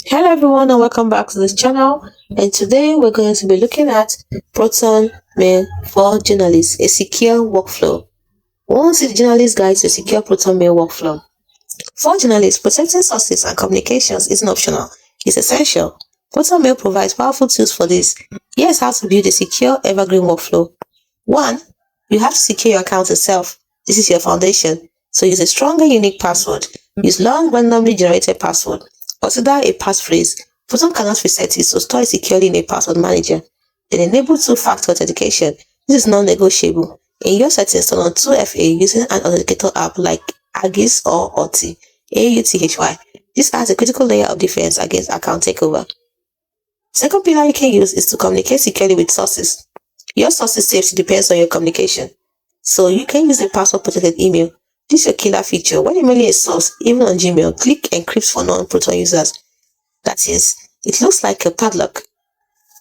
Hello everyone and welcome back to this channel, and today we're going to be looking at Proton Mail for Journalists, a secure workflow. One see the Journalist Guide to a secure Proton Mail workflow. For journalists, protecting sources and communications isn't optional, it's essential. Proton Mail provides powerful tools for this. Here's how to build a secure evergreen workflow. 1. You have to secure your account itself. This is your foundation, so use a strong and unique password. Use long randomly generated password. Consider a passphrase. Proton cannot reset it, so store it securely in a password manager. Then enable two-factor authentication. This is non-negotiable. In your settings, turn on 2FA using an authenticator app like Agis or Authi, AUTHY. This adds a critical layer of defense against account takeover. Second pillar you can use is to communicate securely with sources. Your sources safety depends on your communication, so you can use a password-protected email. This is a killer feature. When emailing a source, even on Gmail, click Encrypt for non-Proton users. That is, it looks like a padlock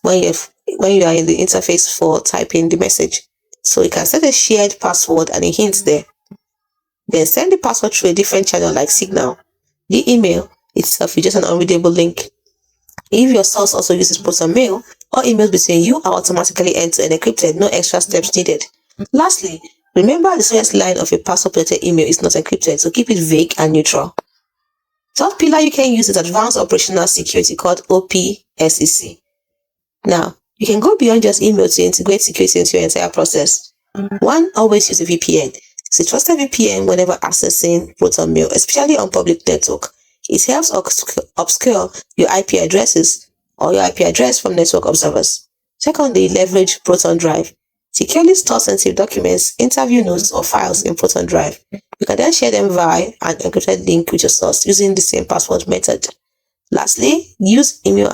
when you are in the interface for typing the message. So you can set a shared password and a hint there. Then send the password through a different channel like Signup. The email itself is just an unreadable link. If your source also uses Proton Mail, all emails between you are automatically end-to-end encrypted, no extra steps needed. Lastly, remember the source line of a password-protected email is not encrypted, so keep it vague and neutral. Third pillar you can use is Advanced Operational Security, called OPSEC. Now, you can go beyond just email to integrate security into your entire process. 1. Always use a VPN. It's a trusted VPN whenever accessing Proton Mail, especially on public network. It helps obscure your IP addresses or your IP address from network observers. Secondly, leverage Proton Drive. Securely store sensitive documents, interview notes, or files in Proton Drive. You can then share them via an encrypted link with your source using the same password method. Lastly, use email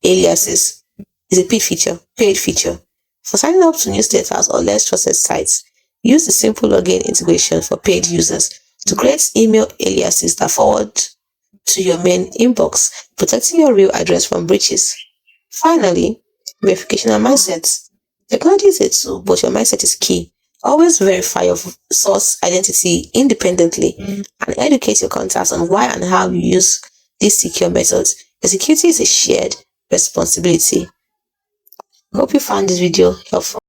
aliases. Is a paid feature. For signing up to newsletters or less trusted sites, use the simple login integration for paid users to create email aliases that forward to your main inbox, protecting your real address from breaches. Finally, verification and mindset. Technology is a tool, but your mindset is key. Always verify your source identity independently and educate your contacts on why and how you use these secure methods. The security is a shared responsibility. Hope you found this video helpful.